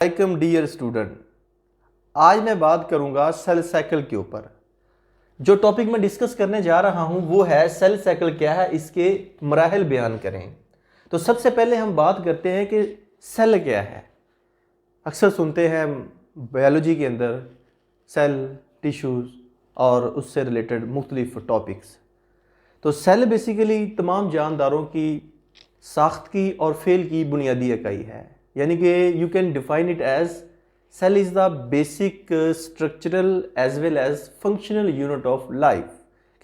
Welcome dear student. आज मैं बात करूंगा सेल साइकिल के ऊपर। जो टॉपिक मैं डिस्कस करने जा रहा हूं वो है सेल साइकिल क्या है, इसके मराहिल बयान करें। तो सबसे पहले हम बात करते हैं कि सेल क्या है। अक्सर सुनते हैं बायोलॉजी के अंदर सेल, टिश्यूज़ और उससे रिलेटेड मुख्तलिफ टॉपिक्स। तो सेल बेसिकली तमाम जानदारों की साख्त की और फेल की बुनियादी इकाई है, यानी कि you can define it as cell is the basic structural as well as functional unit of life.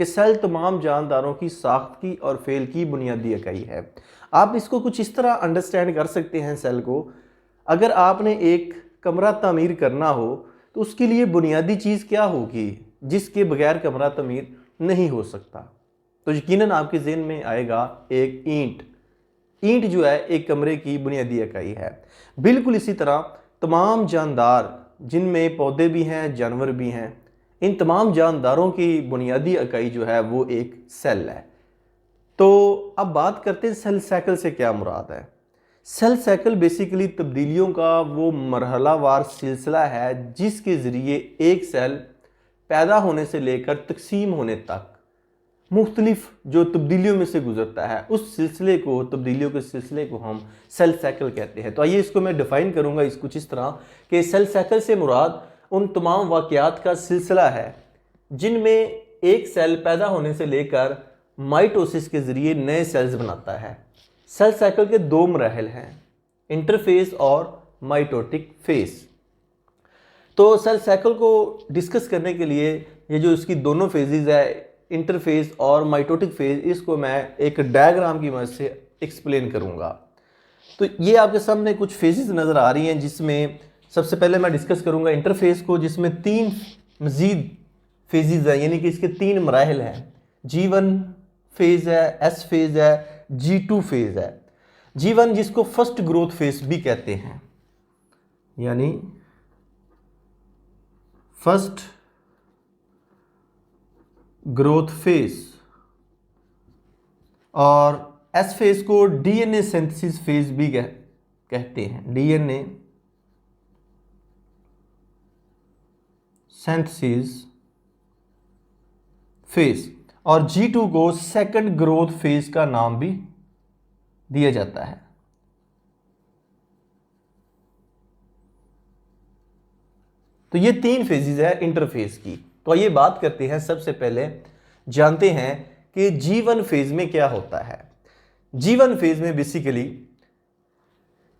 कि सेल तमाम जानदारों की साख्त की और फेल की बुनियादी इकाई है। आप इसको कुछ इस तरह अंडरस्टैंड कर सकते हैं सेल को। अगर आपने एक कमरा तामीर करना हो तो उसके लिए बुनियादी चीज़ क्या होगी जिसके बगैर कमरा तामीर नहीं हो सकता। तो यकीनन आपके ज़हन में आएगा एक ईंट। ईंट जो है एक कमरे की बुनियादी इकाई है। बिल्कुल इसी तरह तमाम जानदार, जिनमें पौधे भी हैं जानवर भी हैं, इन तमाम जानदारों की बुनियादी इकाई जो है वो एक सेल है। तो अब बात करते हैं सेल साइकिल से क्या मुराद है। सेल साइकिल बेसिकली तब्दीलियों का वो मरहलावार सिलसिला है जिसके ज़रिए एक सेल पैदा होने से लेकर तकसीम होने तक मुख्तलिफ जो तब्दीलियों में से गुजरता है, उस सिलसिले को, तब्दीलियों के सिलसिले को हम सेल साइकिल कहते हैं। तो आइए इसको मैं डिफ़ाइन करूंगा इस कुछ इस तरह कि सेल साइकिल से मुराद उन तमाम वाक़यात का सिलसिला है जिनमें एक सेल पैदा होने से लेकर माइटोसिस के ज़रिए नए सेल्स बनाता है। सेल साइकिल के दो मराहल हैं, इंटरफेस और माइटोटिक फेस। तो सेल साइकिल को डिस्कस करने के लिए ये जो इसकी दोनों फेजेज़ है, इंटरफेस और माइटोटिक फेज, इसको मैं एक डायग्राम की मदद से एक्सप्लेन करूंगा। तो ये आपके सामने कुछ फेजेस नज़र आ रही हैं, जिसमें सबसे पहले मैं डिस्कस करूंगा इंटरफेस को, जिसमें तीन मज़ीद फेजेस हैं, यानी कि इसके तीन मराहल हैं। G1 फेज़ है, S फेज़ है, G2 फेज़ है। G1 जिसको फर्स्ट ग्रोथ फेज भी कहते हैं, यानी फर्स्ट ग्रोथ फेज, और एस फेज को डीएनए सिंथेसिस फेज भी कहते हैं, डीएनए सिंथेसिस फेज। और G2 को सेकंड ग्रोथ फेज का नाम भी दिया जाता है। तो ये तीन फेजेस है इंटरफेस की। तो आइए बात करते हैं, सबसे पहले जानते हैं कि G1 फेज में क्या होता है। G1 फेज में बेसिकली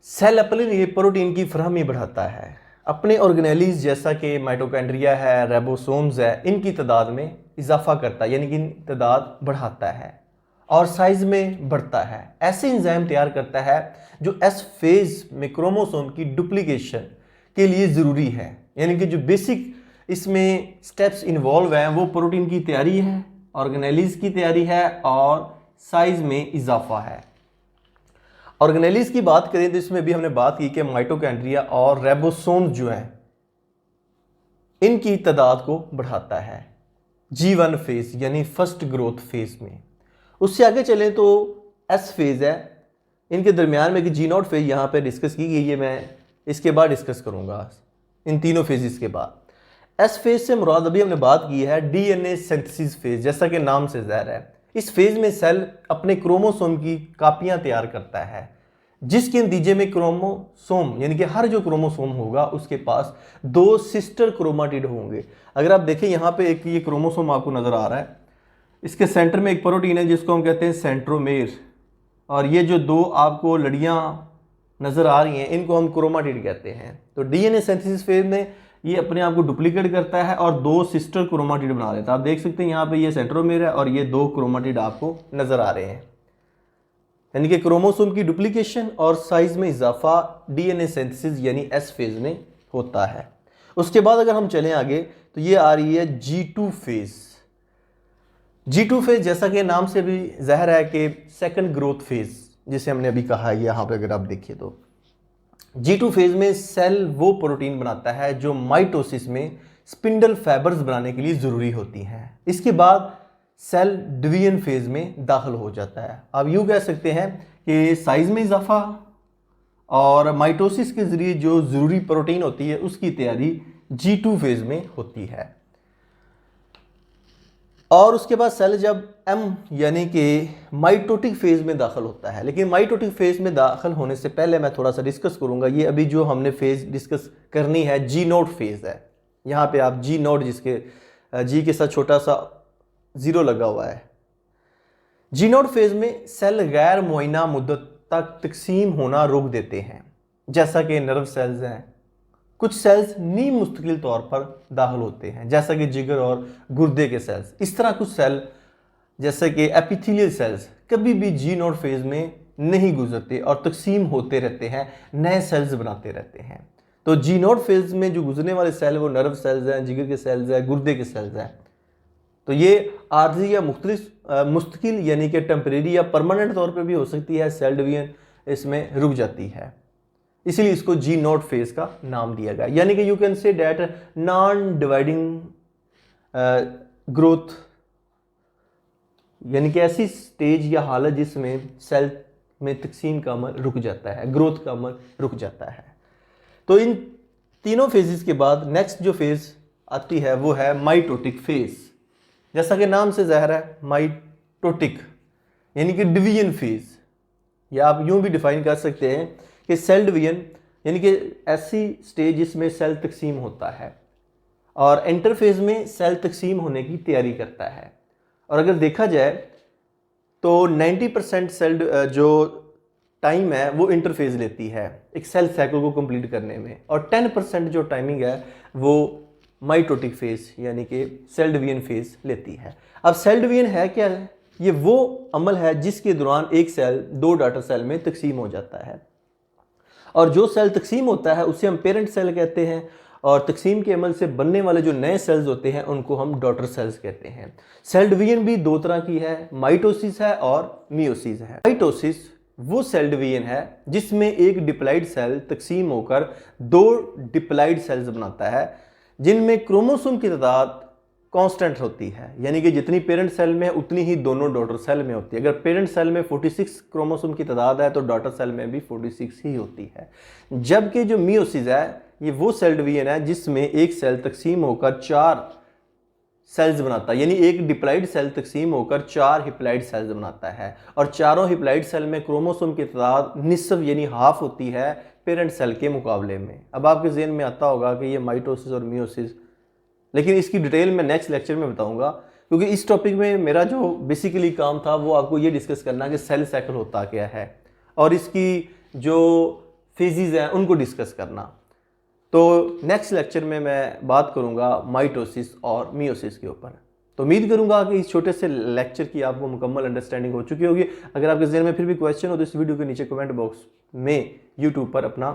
सेल अपने लिए प्रोटीन की फराहमी बढ़ाता है। अपने ऑर्गेनेलीज जैसा कि माइटोकॉन्ड्रिया है, राइबोसोम्स है, इनकी तादाद में इजाफा करता है, यानी कि तादाद बढ़ाता है और साइज में बढ़ता है। ऐसे एंजाइम तैयार करता है जो एस फेज में क्रोमोसोम की डुप्लीकेशन के लिए ज़रूरी है। यानी कि जो बेसिक इसमें स्टेप्स इन्वॉल्व हैं वो प्रोटीन की तैयारी है, ऑर्गेनेलीज की तैयारी है और साइज में इजाफा है। ऑर्गेनेलीज की बात करें तो इसमें भी हमने बात की कि माइटोकॉन्ड्रिया और राइबोसोम्स जो हैं इनकी तादाद को बढ़ाता है G1 फेज, यानी फर्स्ट ग्रोथ फेज में। उससे आगे चलें तो S फेज है, इनके दरमियान में कि G0 फेज यहाँ पे डिस्कस की गई है, मैं इसके बाद डिस्कस करूँगा इन तीनों फेजेस के बाद। एस फेज से मुराद अभी हमने बात की है डीएनए सिंथेसिस फेज, जैसा कि नाम से ज़ाहिर है। इस फेज में सेल अपने क्रोमोसोम की कापियां तैयार करता है, जिसके नतीजे में क्रोमोसोम, यानी कि हर जो क्रोमोसोम होगा उसके पास दो सिस्टर क्रोमाटिड होंगे। अगर आप देखें यहाँ पे एक ये क्रोमोसोम आपको नज़र आ रहा है, इसके सेंटर में एक प्रोटीन है जिसको हम कहते हैं सेंट्रोमेर, और ये जो दो आपको लड़ियाँ नज़र आ रही हैं इनको हम क्रोमाटिड कहते हैं। तो डीएनए सिंथेसिस फेज में ये अपने आप को डुप्लीकेट करता है और दो सिस्टर क्रोमाटिड बना लेता है। आप देख सकते हैं यहाँ पे ये सेंट्रोमेर है और ये दो क्रोमाटिड आपको नज़र आ रहे हैं, यानी कि क्रोमोसोम की डुप्लीकेशन और साइज में इजाफा डीएनए सिंथेसिस यानी एस फेज में होता है। उसके बाद अगर हम चलें आगे तो ये आ रही है G2 फेज। G2 फेज जैसा कि नाम से भी ज़ाहिर है कि सेकंड ग्रोथ फेज जिसे हमने अभी कहा है, यहाँ पे अगर आप देखिए तो G2 फेज में सेल वो प्रोटीन बनाता है जो माइटोसिस में स्पिंडल फाइबर्स बनाने के लिए ज़रूरी होती हैं। इसके बाद सेल डिवीजन फेज में दाखिल हो जाता है। आप यूँ कह सकते हैं कि साइज में इजाफा और माइटोसिस के ज़रिए जो ज़रूरी प्रोटीन होती है उसकी तैयारी G2 फेज़ में होती है। और उसके बाद सेल जब M यानी कि माइटोटिक फेज़ में दाखिल होता है। लेकिन माइटोटिक फेज़ में दाखिल होने से पहले मैं थोड़ा सा डिस्कस करूंगा, ये अभी जो हमने फेज़ डिस्कस करनी है G0 फेज़ है। यहाँ पे आप G0 जिसके G के साथ छोटा सा 0 लगा हुआ है, G0 फेज़ में सेल गैर मुअय्यना मुद्दत तक तकसीम होना रोक देते हैं, जैसा कि नर्व सेल्स हैं। कुछ सेल्स नीम मुस्तकिल तौर पर दाखिल होते हैं, जैसा कि जिगर और गुर्दे के सेल्स। इस तरह कुछ सेल जैसे कि एपिथेलियल सेल्स कभी भी G0 फेज़ में नहीं गुजरते और तकसीम होते रहते हैं, नए सेल्स बनाते रहते हैं। तो G0 फेज़ में जो गुजरने वाले सेल वो नर्व सेल्स हैं, जिगर के सेल्स हैं, गुर्दे के सेल्स हैं। तो ये आर्जी या मुस्तकिल यानी कि टेम्परेरी या परमानेंट तौर पर भी हो सकती है। सेल डिवीजन इसमें रुक जाती है, इसीलिए इसको G0 फेज़ का नाम दिया गया। यानी कि you can say that non dividing growth, यानी कि ऐसी स्टेज या हालत जिसमें सेल में तकसीम का अमल रुक जाता है, ग्रोथ का अमल रुक जाता है। तो इन तीनों फेजेस के बाद नेक्स्ट जो फेज़ आती है वो है माइटोटिक फेज़। जैसा कि नाम से ज़ाहिर है, माइटोटिक यानी कि डिवीजन फेज़, या आप यूं भी डिफाइन कर सकते हैं कि सेल डिवीजन यानी कि ऐसी स्टेज जिसमें सेल तकसीम होता है और इंटरफेज में सेल तकसीम होने की तैयारी करता है। और अगर देखा जाए तो 90% सेल जो टाइम है वो इंटरफेज लेती है एक सेल साइकिल को कंप्लीट करने में, और 10% जो टाइमिंग है वो माइटोटिक फेज यानी कि सेल डिवीजन फेज लेती है। अब सेल डिवीजन है क्या है? ये वो अमल है जिसके दौरान एक सेल दो डॉटर सेल में तकसीम हो जाता है, और जो सेल तकसीम होता है उसे हम पेरेंट सेल कहते हैं, और तकसीम के अमल से बनने वाले जो नए सेल्स होते हैं उनको हम डॉटर सेल्स कहते हैं। सेल डिवीजन भी दो तरह की है, माइटोसिस है और मियोसिस है। माइटोसिस वो सेल डिवीजन है जिसमें एक डिप्लॉइड सेल तकसीम होकर दो डिप्लॉइड सेल्स बनाता है, जिनमें क्रोमोसोम की तादाद कांस्टेंट होती है, यानी कि जितनी पेरेंट सेल में उतनी ही दोनों डॉटर सेल में होती है। अगर पेरेंट सेल में 46 क्रोमोसोम की तादाद है तो डॉटर सेल में भी 46 ही होती है। जबकि जो मियोसिस है ये वो सेल डिवीजन है जिसमें एक सेल तकसीम होकर चार सेल्स बनाता है, यानी एक डिप्लॉइड सेल तकसीम होकर चार हिप्लॉइड सेल्स बनाता है, और चारों हिप्लॉइड सेल में क्रोमोसोम की तादाद निस्फ यानी हाफ होती है पेरेंट सेल के मुकाबले में। अब आपके ज़हन में आता होगा कि ये माइटोसिस और मियोसिस, लेकिन इसकी डिटेल मैं नेक्स्ट लेक्चर में बताऊंगा, क्योंकि इस टॉपिक में मेरा जो बेसिकली काम था वो आपको ये डिस्कस करना कि सेल साइकिल होता क्या है और इसकी जो फेजेस हैं उनको डिस्कस करना। तो नेक्स्ट लेक्चर में मैं बात करूंगा माइटोसिस और मियोसिस के ऊपर। तो उम्मीद करूंगा कि इस छोटे से लेक्चर की आपको मुकम्मल अंडरस्टैंडिंग हो चुकी होगी। अगर आपके ज़हन में फिर भी क्वेश्चन हो तो इस वीडियो के नीचे कमेंट बॉक्स में यूट्यूब पर अपना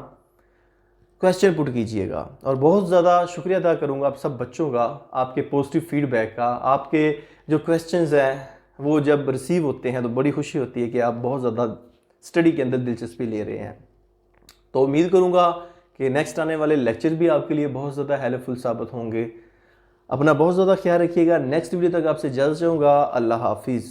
क्वेश्चन पुट कीजिएगा। और बहुत ज़्यादा शुक्रिया अदा करूँगा आप सब बच्चों का, आपके पॉजिटिव फीडबैक का। आपके जो क्वेश्चंस हैं वो जब रिसीव होते हैं तो बड़ी खुशी होती है कि आप बहुत ज़्यादा स्टडी के अंदर दिलचस्पी ले रहे हैं। तो उम्मीद करूँगा कि नेक्स्ट आने वाले लेक्चर भी आपके लिए बहुत ज़्यादा हेल्पफुल साबित होंगे। अपना बहुत ज़्यादा ख्याल रखिएगा। नेक्स्ट वीडियो तक आपसे इजाज़त चाहूँगा। अल्लाह हाफिज़।